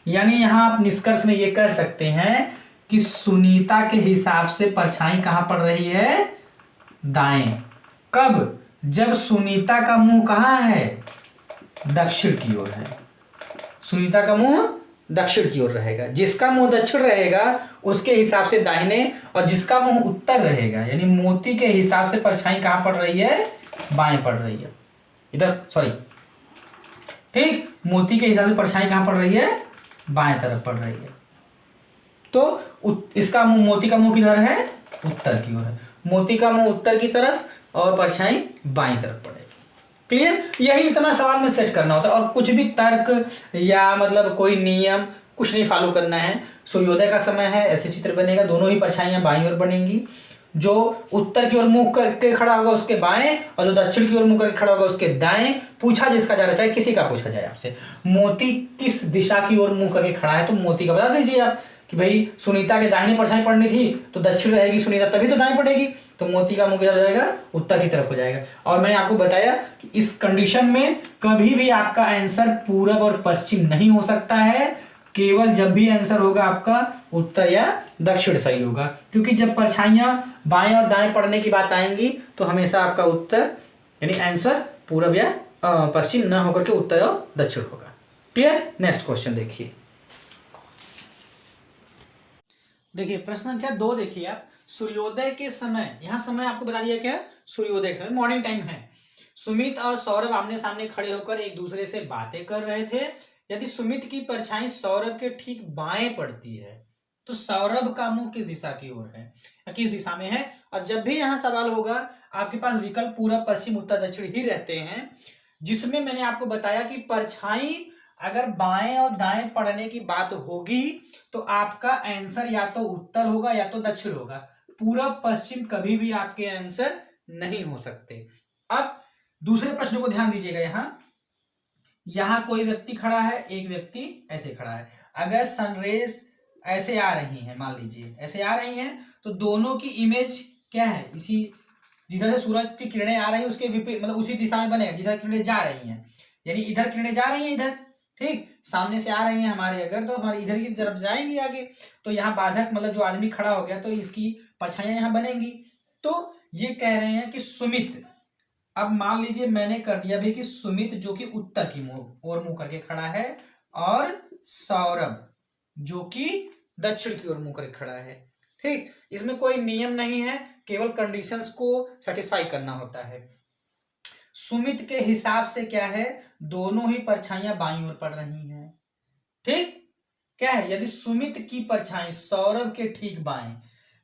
यानी यहां आप निष्कर्ष में ये कह सकते हैं कि सुनीता के हिसाब से परछाई कहां पड़ रही है, दाएं। कब, जब सुनीता का मुंह कहां है, दक्षिण की ओर है। सुनीता का मुंह दक्षिण की ओर रहेगा, जिसका मुंह दक्षिण रहेगा उसके हिसाब से दाहिने, और जिसका मुंह उत्तर रहेगा यानी मोती के हिसाब से परछाई कहां पड़ रही है, बाएं पड़ रही है, इधर सॉरी। ठीक, मोती के हिसाब से परछाई कहां पड़ रही है, बाएं तरफ पड़ रही है। तो इसका मुंह, मोती का मुंह किधर है, उत्तर की ओर है। मोती का मुंह उत्तर की तरफ और परछाई बाईं तरफ पड़ेगी। क्लियर, यही इतना सवाल में सेट करना होता है, और कुछ भी तर्क या मतलब कोई नियम कुछ नहीं फॉलो करना है। सूर्योदय का समय है, ऐसे चित्र बनेगा, दोनों ही परछाइयां बाईं ओर बनेंगी। जो उत्तर की ओर मुंह करके खड़ा होगा उसके बाएं, और जो दक्षिण की ओर मुंह करके खड़ा होगा उसके दाएं। पूछा जिसका जा रहा, चाहे किसी का पूछा जाए आपसे, मोती किस दिशा की ओर मुंह करके खड़ा है, तो मोती का बता दीजिए आप कि भाई सुनीता के दाहिने परछाई पड़नी थी तो दक्षिण रहेगी सुनीता, तभी तो दाएं पड़ेगी, तो मोती का मुंह किधर हो जाएगा, उत्तर की तरफ हो जाएगा। और मैंने आपको बताया कि इस कंडीशन में कभी भी आपका आंसर पूरब और पश्चिम नहीं हो सकता है, केवल जब भी आंसर होगा आपका उत्तर या दक्षिण सही होगा, क्योंकि जब परछाइयां बाएं और दाएं पड़ने की बात आएंगी तो हमेशा आपका उत्तर यानी आंसर पूरब या पश्चिम न होकर के उत्तर और दक्षिण होगा। क्लियर, नेक्स्ट क्वेश्चन देखिए। देखिए प्रश्न संख्या 2 देखिए आप, सूर्योदय के समय, यहाँ समय आपको बता दिया क्या, सूर्योदय के समय मॉर्निंग टाइम है। सुमित और सौरभ आमने सामने खड़े होकर एक दूसरे से बातें कर रहे थे। यदि सुमित की परछाई सौरभ के ठीक बाएं पड़ती है तो सौरभ का मुंह किस दिशा की ओर है या किस दिशा में है। और जब भी यहाँ सवाल होगा आपके पास विकल्प पूरब पश्चिम उत्तर दक्षिण ही रहते हैं, जिसमें मैंने आपको बताया कि परछाई अगर बाएं और दाएं पड़ने की बात होगी तो आपका आंसर या तो उत्तर होगा या तो दक्षिण होगा। पूरब पश्चिम कभी भी आपके आंसर नहीं हो सकते। अब दूसरे प्रश्न को ध्यान दीजिएगा। यहां कोई व्यक्ति खड़ा है, एक व्यक्ति ऐसे खड़ा है। अगर सनरेज ऐसे आ रही है, मान लीजिए ऐसे आ रही हैं, तो दोनों की इमेज क्या है, इसी जिधर से सूरज की किरणें आ रही है उसके विपरीत, मतलब उसी दिशा में बनेगा जिधर किरणें जा रही हैं। यानी इधर किरणें जा रही हैं, इधर ठीक सामने से आ रही हैं हमारे, अगर तो हमारी इधर की तरफ जाएंगी आगे, तो यहाँ बाधक मतलब जो आदमी खड़ा हो गया तो इसकी परछाइयां यहाँ बनेंगी। तो ये कह रहे हैं कि सुमित, अब मान लीजिए मैंने कर दिया भी कि सुमित जो कि उत्तर की ओर मुंह करके खड़ा है और सौरभ जो कि दक्षिण की ओर मुंह करके खड़ा है। ठीक, इसमें कोई नियम नहीं है, केवल कंडीशंस को सेटिस्फाई करना होता है। सुमित के हिसाब से क्या है, दोनों ही परछाइयां बाईं ओर पड़ रही हैं। ठीक, क्या है, यदि सुमित की परछाई सौरभ के ठीक बाएं,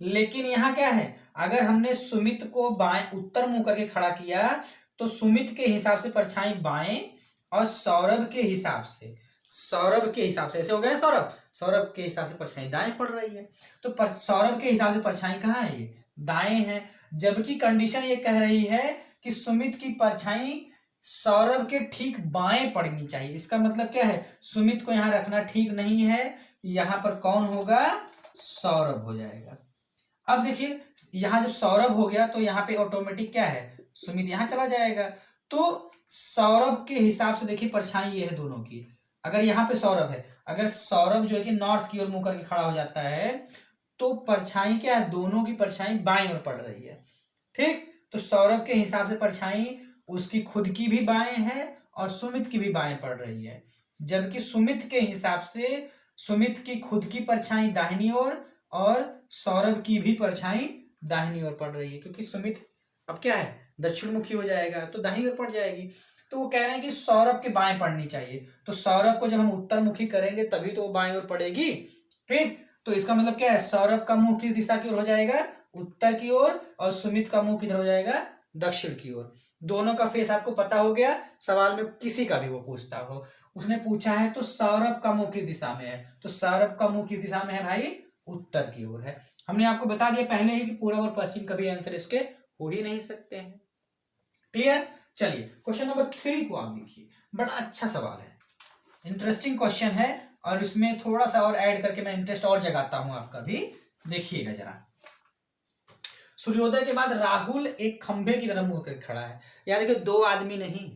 लेकिन यहां क्या है, अगर हमने सुमित को बाएं उत्तर मुंह करके खड़ा किया तो सुमित के हिसाब से परछाई बाएं और सौरभ के हिसाब से ऐसे हो गया ना, सौरभ के हिसाब से परछाई दाएं पड़ रही है। तो सौरभ के हिसाब से परछाई कहां है, ये दाएं है। जबकि कंडीशन ये कह रही है कि सुमित की परछाई सौरभ के ठीक बाएं पड़नी चाहिए। इसका मतलब क्या है, सुमित को यहां रखना ठीक नहीं है, यहां पर कौन होगा, सौरभ हो जाएगा। अब देखिए यहां जब सौरभ हो गया तो यहाँ पे ऑटोमेटिक क्या है, सुमित यहां चला जाएगा। तो सौरभ के हिसाब से देखिए परछाई ये है दोनों की, अगर यहाँ पे सौरभ है, अगर सौरभ जो है कि नॉर्थ की ओर मुंह करके खड़ा हो जाता है तो परछाई क्या है, दोनों की परछाई बाईं ओर पड़ रही है। ठीक, तो सौरभ के हिसाब से परछाई उसकी खुद की भी बाएं है और सुमित की भी बाएं पड़ रही है। जबकि सुमित के हिसाब से सुमित की खुद की परछाई दाहिनी ओर और सौरभ की भी परछाई दाहिनी ओर पड़ रही है, क्योंकि सुमित अब क्या है, दक्षिण मुखी हो जाएगा तो दाहिनी ओर पड़ जाएगी। तो वो कह रहे हैं कि सौरभ के बाएं पड़नी चाहिए, तो सौरभ को जब हम उत्तर मुखी करेंगे तभी तो वो बाएं ओर पड़ेगी। ठीक, तो इसका मतलब क्या है, सौरभ का मुंह किस दिशा की ओर हो जाएगा, उत्तर की ओर, और सुमित का मुंह किधर हो जाएगा, दक्षिण की ओर। दोनों का फेस आपको पता हो गया, सवाल में किसी का भी वो पूछता हो। उसने पूछा है तो सौरभ का मुंह किस दिशा में है, तो सौरभ का मुंह किस दिशा में है भाई, उत्तर की ओर है। हमने आपको बता दिया पहले ही कि पूर्व और पश्चिम कभी आंसर इसके हो ही नहीं सकते हैं। क्लियर। चलिए क्वेश्चन नंबर 3 को आप देखिए, बड़ा अच्छा सवाल है, इंटरेस्टिंग क्वेश्चन है, और इसमें थोड़ा सा और ऐड करके मैं इंटरेस्ट और जगाता हूं आपका भी। देखिएगा जरा, सूर्योदय के बाद राहुल एक खंभे की तरफ मुंह करके खड़ा है। यार देखिए, दो आदमी नहीं,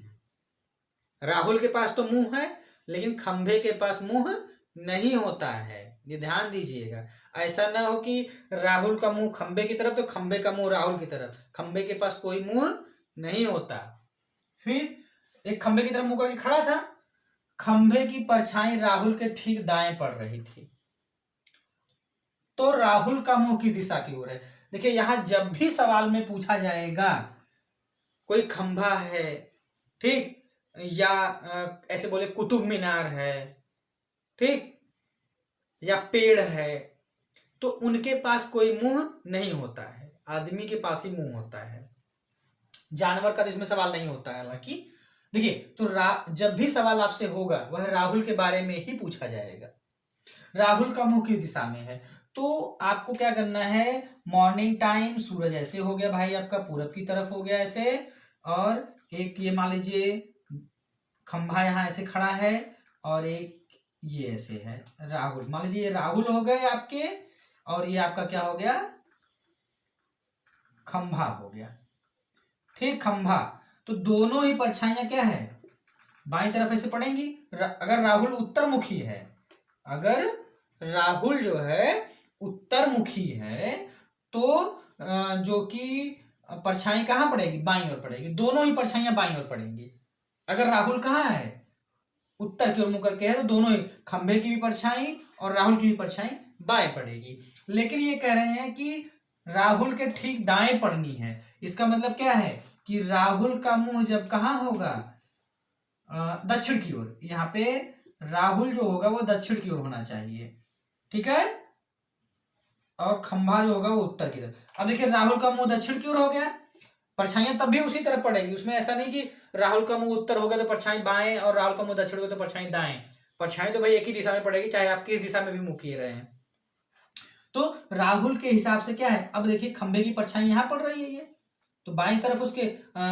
राहुल के पास तो मुंह है लेकिन खंभे के पास मुंह नहीं होता है, ये ध्यान दीजिएगा। ऐसा ना हो कि राहुल का मुंह खंभे की तरफ तो खंभे का मुंह राहुल की तरफ, खंभे के पास कोई मुंह नहीं होता। फिर एक खंभे की तरफ मुंह करके खड़ा था, खंभे की परछाई राहुल के ठीक दाएं पड़ रही थी, तो राहुल का मुंह किस दिशा की ओर है। देखिए यहां जब भी सवाल में पूछा जाएगा कोई खंभा है, ठीक, या ऐसे बोले कुतुब मीनार है, ठीक, या पेड़ है, तो उनके पास कोई मुंह नहीं होता है, आदमी के पास ही मुंह होता है, जानवर का तो इसमें सवाल नहीं होता है। हालांकि देखिए, तो जब भी सवाल आपसे होगा वह राहुल के बारे में ही पूछा जाएगा। राहुल का मुंह किस दिशा में है, तो आपको क्या करना है, मॉर्निंग टाइम सूरज ऐसे हो गया भाई आपका पूरब की तरफ हो गया ऐसे, और एक ये मान लीजिए खंभा यहाँ ऐसे खड़ा है, और एक ये ऐसे है राहुल, मान लीजिए ये राहुल हो गए आपके, और ये आपका क्या हो गया, खंभा हो गया, ठीक, खंभा। तो दोनों ही परछाइयां क्या है, बाईं तरफ ऐसे पड़ेंगी। अगर राहुल उत्तरमुखी है, अगर राहुल जो है उत्तरमुखी है, तो जो कि परछाई कहाँ पड़ेगी, बाईं ओर पड़ेगी, दोनों ही परछाइयां बाईं ओर पड़ेंगी। अगर राहुल कहाँ है, उत्तर की ओर मुंह करके है, तो दोनों ही खंभे की भी परछाई और राहुल की भी परछाई बाएं पड़ेगी। लेकिन ये कह रहे हैं कि राहुल के ठीक दाएं पड़नी है, इसका मतलब क्या है कि राहुल का मुंह जब कहाँ होगा, दक्षिण की ओर, यहाँ पे राहुल जो होगा वो दक्षिण की ओर होना चाहिए, ठीक है, और खंभा जो होगा वो उत्तर की तरफ। अब देखिए राहुल का मुंह दक्षिण की ओर हो गया, परछाइयां तब भी उसी तरफ पड़ेगी, उसमें ऐसा नहीं कि राहुल का मुंह उत्तर हो गया तो परछाई बाएं और राहुल का मुंह दक्षिण हो गया तो परछाई दाएं, परछाई तो भाई एक ही दिशा में पड़ेगी चाहे आप किस दिशा में भी मुंह किए रहे हैं। तो राहुल के हिसाब से क्या है, अब देखिए खंभे की परछाई यहां पड़ रही है, ये तो बाईं तरफ उसके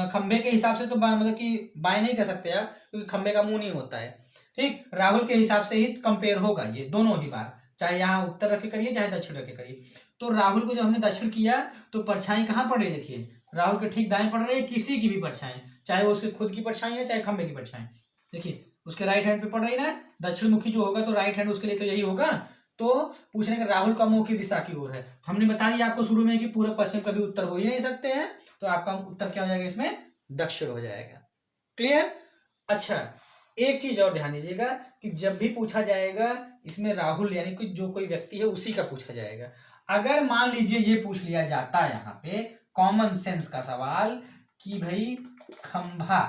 खंभे के हिसाब से तो मतलब कि बाएं नहीं कह सकते आप, क्योंकि खंभे का मुंह नहीं होता है, ठीक, राहुल के हिसाब से ही कंपेयर होगा ये दोनों ही बार, चाहे यहाँ उत्तर रख के करिए चाहे दक्षिण रख के करिए। तो राहुल को जब हमने दक्षिण किया तो परछाई कहाँ पड़ रही है, देखिए राहुल के ठीक दाएं पड़ रही है, किसी की भी परछाई, चाहे वो उसके खुद की परछाई है चाहे खंभे की परछाई, देखिए उसके राइट हैंड पे पड़ रही ना, दक्षिण मुखी जो होगा तो राइट हैंड उसके लिए तो यही होगा। तो पूछने का राहुल का मुंह की दिशा की ओर है, तो हमने बता दिया आपको शुरू में कि पूर्व पश्चिम कभी उत्तर हो ही नहीं सकते हैं, तो आपका उत्तर क्या हो जाएगा, इसमें दक्षिण हो जाएगा। क्लियर। अच्छा एक चीज और ध्यान दीजिएगा कि जब भी पूछा जाएगा इसमें राहुल यानी कि जो कोई व्यक्ति है उसी का पूछा जाएगा। अगर मान लीजिए ये पूछ लिया जाता है यहाँ पे कॉमन सेंस का सवाल कि भाई खंभा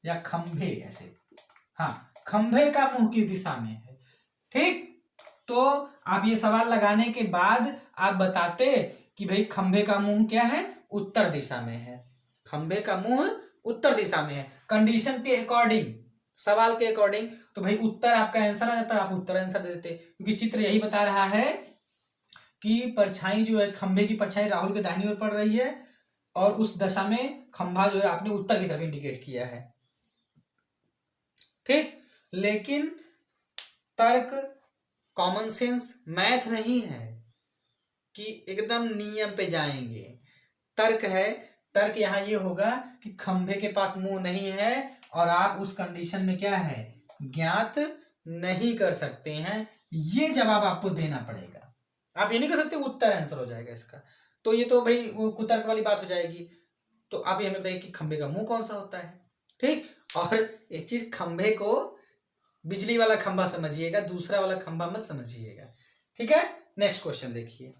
या खंभे ऐसे, हाँ खंभे का मुंह किस दिशा में है, ठीक, तो आप ये सवाल लगाने के बाद आप बताते कि भाई खंभे का मुंह क्या है, उत्तर दिशा में है, खंभे का मुंह उत्तर दिशा में है, कंडीशन के अकॉर्डिंग, सवाल के अकॉर्डिंग, तो भाई उत्तर आपका आंसर आ जाता, आप उत्तर आंसर दे देते, क्योंकि चित्र यही बता रहा है कि परछाई जो है, खंभे की परछाई राहुल के दाहिनी ओर पड़ रही है, और उस दशा में खंभा जो है आपने उत्तर की तरफ इंडिकेट किया है, ठीक। लेकिन तर्क, कॉमन सेंस, मैथ नहीं है कि एकदम नियम पे जाएंगे, तर्क है। तर्क यहां ये होगा कि खंभे के पास मुंह नहीं है और आप उस कंडीशन में क्या है, ज्ञात नहीं कर सकते हैं, ये जवाब आपको देना पड़ेगा। आप ये नहीं कर सकते उत्तर आंसर हो जाएगा इसका, तो ये तो भाई वो कुतर्क वाली बात हो जाएगी। तो आप ये हमें बताइए कि खंभे का मुंह कौन सा होता है, ठीक। और एक चीज, खंभे को बिजली वाला खंभा समझिएगा, दूसरा वाला खंभा मत समझिएगा, ठीक है। नेक्स्ट क्वेश्चन देखिए,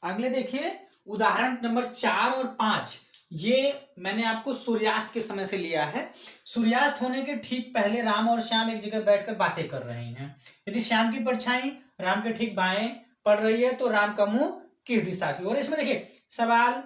अगले देखिए उदाहरण नंबर 4 और 5, ये मैंने आपको सूर्यास्त के समय से लिया है। सूर्यास्त होने के ठीक पहले राम और श्याम एक जगह बैठकर बातें कर रहे हैं। यदि श्याम की परछाई राम के ठीक बाएं पड़ रही है तो राम का मुंह किस दिशा की ओर। इसमें देखिए सवाल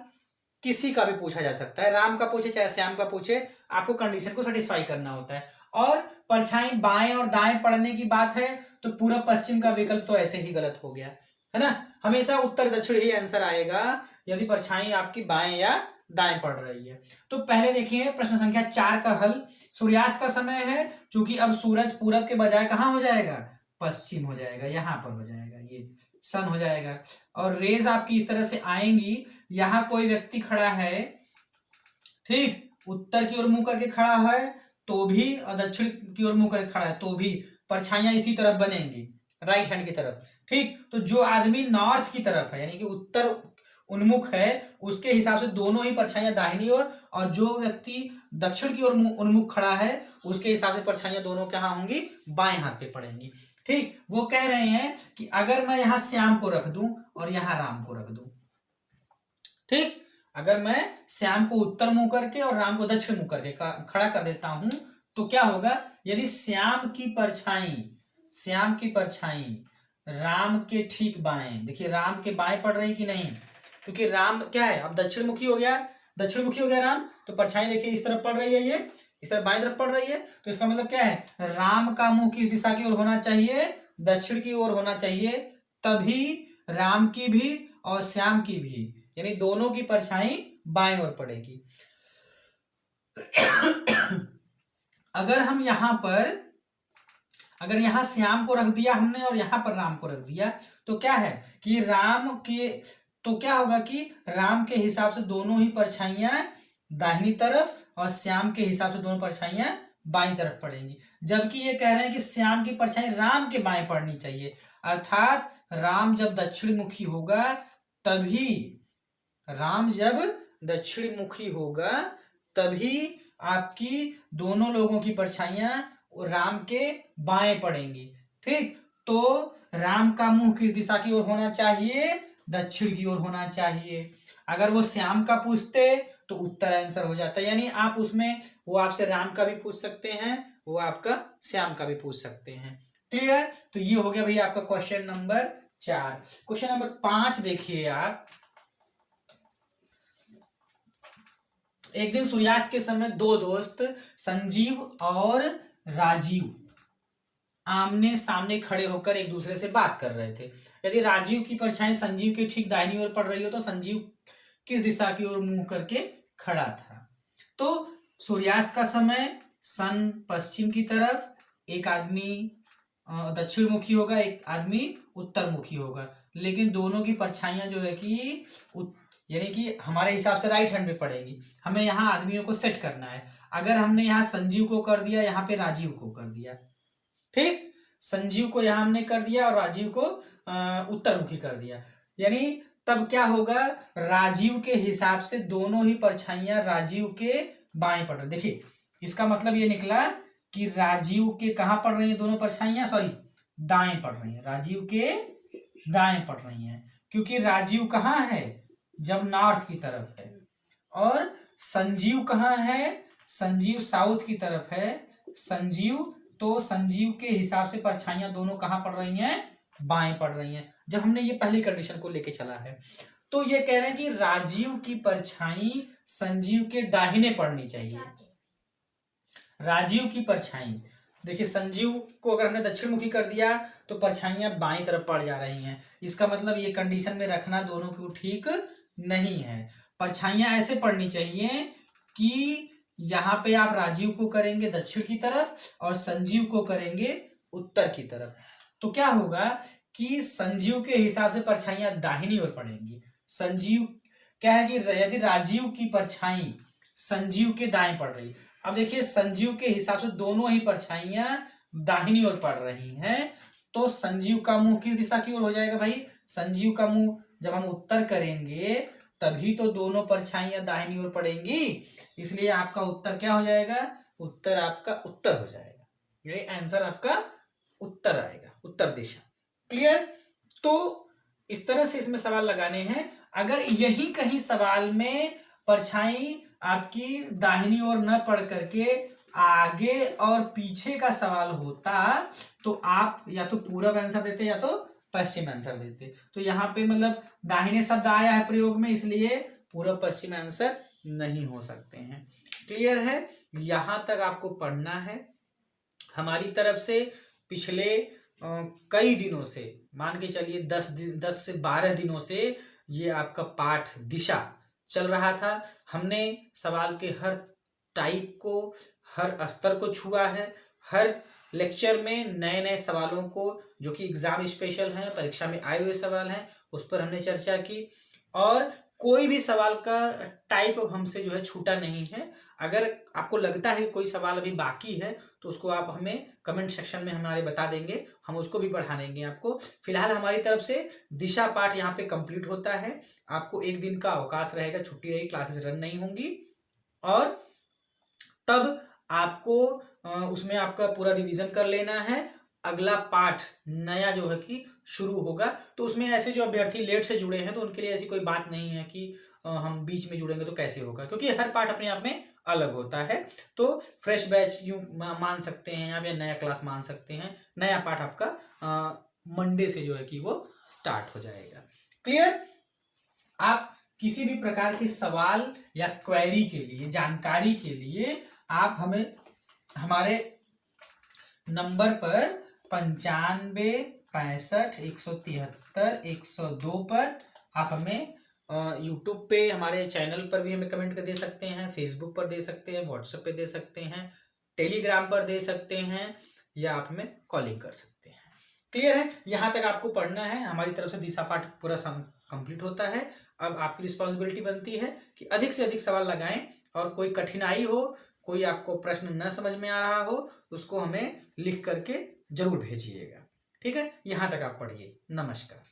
किसी का भी पूछा जा सकता है, राम का पूछे चाहे श्याम का पूछे, आपको कंडीशन को सेटिस्फाई करना होता है। और परछाई बाएं और दाएं पड़ने की बात है तो पूरब पश्चिम का विकल्प तो ऐसे ही गलत हो गया, है ना। हमेशा उत्तर दक्षिण ही आंसर आएगा यदि परछाई आपकी बाएं या दाएं पड़ रही है। तो पहले देखिए प्रश्न संख्या 4 का हल। सूर्यास्त का समय है, क्योंकि अब सूरज पूरब के बजाय कहां हो जाएगा, पश्चिम हो जाएगा, यहां पर हो जाएगा, ये सन हो जाएगा। और रेज आपकी इस तरह से आएंगी, यहां कोई व्यक्ति खड़ा है, ठीक, उत्तर की ओर मुंह करके खड़ा है तो भी, और दक्षिण की ओर मुंह करके खड़ा है तो भी परछाइयां इसी तरफ बनेंगी, राइट हैंड की तरफ, ठीक। तो जो आदमी नॉर्थ की तरफ है यानी कि उत्तर उन्मुख है, उसके हिसाब से दोनों ही परछाइयां दाहिनी ओर, और जो व्यक्ति दक्षिण की ओर उन्मुख खड़ा है उसके हिसाब से परछाइयां दोनों कहां होंगी, बाएं हाथ पे पड़ेंगी, ठीक। वो कह रहे हैं कि अगर मैं यहां श्याम को रख दूं और यहां राम को रख दूं, ठीक, अगर मैं श्याम को उत्तर मुंह करके और राम को दक्षिण मुंह करके खड़ा कर देता हूं तो क्या होगा, यदि श्याम की परछाई राम के ठीक बाएं, देखिए राम के बाएं पड़ रही कि नहीं, क्योंकि राम क्या है, अब दक्षिण मुखी हो गया राम, तो परछाई देखिए इस तरफ पड़ रही है, ये इस तरफ बाएं तरफ पड़ रही है, तो इसका मतलब क्या है, राम का मुंह किस दिशा की ओर होना चाहिए, दक्षिण की ओर होना चाहिए, तभी राम की भी और श्याम की भी, यानी दोनों की परछाई बाएं ओर पड़ेगी। अगर हम यहां श्याम को रख दिया हमने और यहां पर राम को रख दिया तो क्या है कि क्या होगा कि राम के हिसाब से दोनों ही परछाइयां दाहिनी तरफ और श्याम के हिसाब से दोनों परछाइयां बाईं तरफ पड़ेंगी, जबकि ये कह रहे हैं कि श्याम की परछाई राम के बाएं पड़नी चाहिए, अर्थात राम जब दक्षिण मुखी होगा तभी आपकी दोनों लोगों की परछाइयां राम के बाएं पड़ेंगी, ठीक। तो राम का मुंह किस दिशा की ओर होना चाहिए, दक्षिण की ओर होना चाहिए। अगर वो श्याम का पूछते तो उत्तर आंसर हो जाता, यानी आप उसमें वो आपसे राम का भी पूछ सकते हैं, वो आपका श्याम का भी पूछ सकते हैं, क्लियर। तो ये हो गया भैया आपका क्वेश्चन नंबर 4। क्वेश्चन नंबर 5 देखिए आप। एक दिन सूर्यास्त के समय दो दोस्त संजीव और राजीव आमने सामने खड़े होकर एक दूसरे से बात कर रहे थे। यदि राजीव की परछाई संजीव के ठीक दाहिनी ओर पड़ रही हो तो संजीव किस दिशा की ओर मुंह करके खड़ा था। तो सूर्यास्त का समय, सन पश्चिम की तरफ, एक आदमी दक्षिण मुखी होगा, एक आदमी उत्तर मुखी होगा, लेकिन दोनों की परछाइयां जो है कि यानी कि हमारे हिसाब से राइट हैंड पे पड़ेगी। हमें यहाँ आदमियों को सेट करना है। अगर हमने यहाँ संजीव को कर दिया, यहाँ पे राजीव को कर दिया, ठीक, संजीव को यहाँ हमने कर दिया और राजीव को उत्तरमुखी कर दिया, यानी तब क्या होगा, राजीव के हिसाब से दोनों ही परछाइयां राजीव के बाएं पड़ रही। देखिए इसका मतलब ये निकला कि राजीव के कहाँ पड़ रही है दोनों परछाइयां, दाएं पड़ रही है, राजीव के दाएं पड़ रही हैं, क्योंकि राजीव कहाँ है, जब नॉर्थ की तरफ है, और संजीव कहाँ है, संजीव साउथ की तरफ है, तो संजीव के हिसाब से परछाइयां दोनों कहां पड़ रही हैं, बाएं पड़ रही हैं, जब हमने ये पहली कंडीशन को लेके चला है। तो ये कह रहे हैं कि राजीव की परछाई संजीव के दाहिने पड़नी चाहिए। राजीव की परछाई, देखिए संजीव को अगर हमने दक्षिण मुखी कर दिया तो परछाइयां बाईं तरफ पड़ जा रही हैं, इसका मतलब ये कंडीशन में रखना दोनों को ठीक नहीं है। परछाइयां ऐसे पड़नी चाहिए कि यहाँ पे आप राजीव को करेंगे दक्षिण की तरफ और संजीव को करेंगे उत्तर की तरफ, तो क्या होगा कि संजीव के हिसाब से परछाइयां दाहिनी ओर पड़ेंगी। संजीव क्या है कि यदि राजीव की परछाई संजीव के दाएं पड़ रही, अब देखिए संजीव के हिसाब से दोनों ही परछाइयां दाहिनी ओर पड़ रही हैं, तो संजीव का मुंह किस दिशा की ओर हो जाएगा भाई, संजीव का मुंह जब हम उत्तर करेंगे तभी तो दोनों परछाइयां दाहिनी ओर पड़ेंगी, इसलिए आपका उत्तर क्या हो जाएगा, उत्तर आपका उत्तर हो जाएगा, ये आंसर आपका उत्तर आएगा, उत्तर दिशा, क्लियर। तो इस तरह से इसमें सवाल लगाने हैं। अगर यही कहीं सवाल में परछाई आपकी दाहिनी ओर न पढ़ करके आगे और पीछे का सवाल होता तो आप या तो पूरब आंसर देते या तो पश्चिम आंसर देते। तो यहाँ पे मतलब दाहिने शब्द आया है प्रयोग में, इसलिए पूर्व पश्चिम आंसर नहीं हो सकते हैं। क्लियर है, यहाँ तक आपको पढ़ना है। हमारी तरफ से पिछले कई दिनों से, मान के चलिए 10 से 12 दिनों से ये आपका पाठ दिशा चल रहा था। हमने सवाल के हर टाइप को, हर स्तर को छुआ है। हर लेक्चर में नए नए सवालों को, जो कि एग्जाम स्पेशल हैं, परीक्षा में आए हुए सवाल हैं, उस पर हमने चर्चा की। और कोई भी सवाल का टाइप हमसे जो है छूटा नहीं है। अगर आपको लगता है कोई सवाल अभी बाकी है तो उसको आप हमें कमेंट सेक्शन में हमारे बता देंगे, हम उसको भी पढ़ा देंगे आपको। फिलहाल हमारी तरफ से दिशा पाठ यहाँ पे कंप्लीट होता है। आपको एक दिन का अवकाश रहेगा, छुट्टी रहेगी, क्लासेस रन नहीं होंगी, और तब आपको उसमें आपका पूरा रिवीजन कर लेना है। अगला पाठ नया जो है कि शुरू होगा, तो उसमें ऐसे जो अभ्यर्थी लेट से जुड़े हैं तो उनके लिए ऐसी कोई बात नहीं है कि हम बीच में जुड़ेंगे तो कैसे होगा, क्योंकि हर पाठ अपने आप में अलग होता है। तो फ्रेश बैच यूं मान सकते हैं आप, या नया क्लास मान सकते हैं। नया पाठ आपका मंडे से जो है कि वो स्टार्ट हो जाएगा। क्लियर। आप किसी भी प्रकार के सवाल या क्वेरी के लिए, जानकारी के लिए आप हमें हमारे नंबर पर 95 65 173 102 पर आप हमें यूट्यूब पे हमारे चैनल पर भी हमें कमेंट कर दे सकते हैं, फेसबुक पर दे सकते हैं, व्हाट्सएप पे दे सकते हैं, टेलीग्राम पर दे सकते हैं, या आप हमें कॉलिंग कर सकते हैं। क्लियर है, यहाँ तक आपको पढ़ना है। हमारी तरफ से दिशा पाठ पूरा कंप्लीट होता है। अब आपकी रिस्पॉन्सिबिलिटी बनती है कि अधिक से अधिक सवाल लगाएं, और कोई कठिनाई हो, कोई आपको प्रश्न न समझ में आ रहा हो, उसको हमें लिख करके जरूर भेजिएगा। ठीक है, यहाँ तक आप पढ़िए। नमस्कार।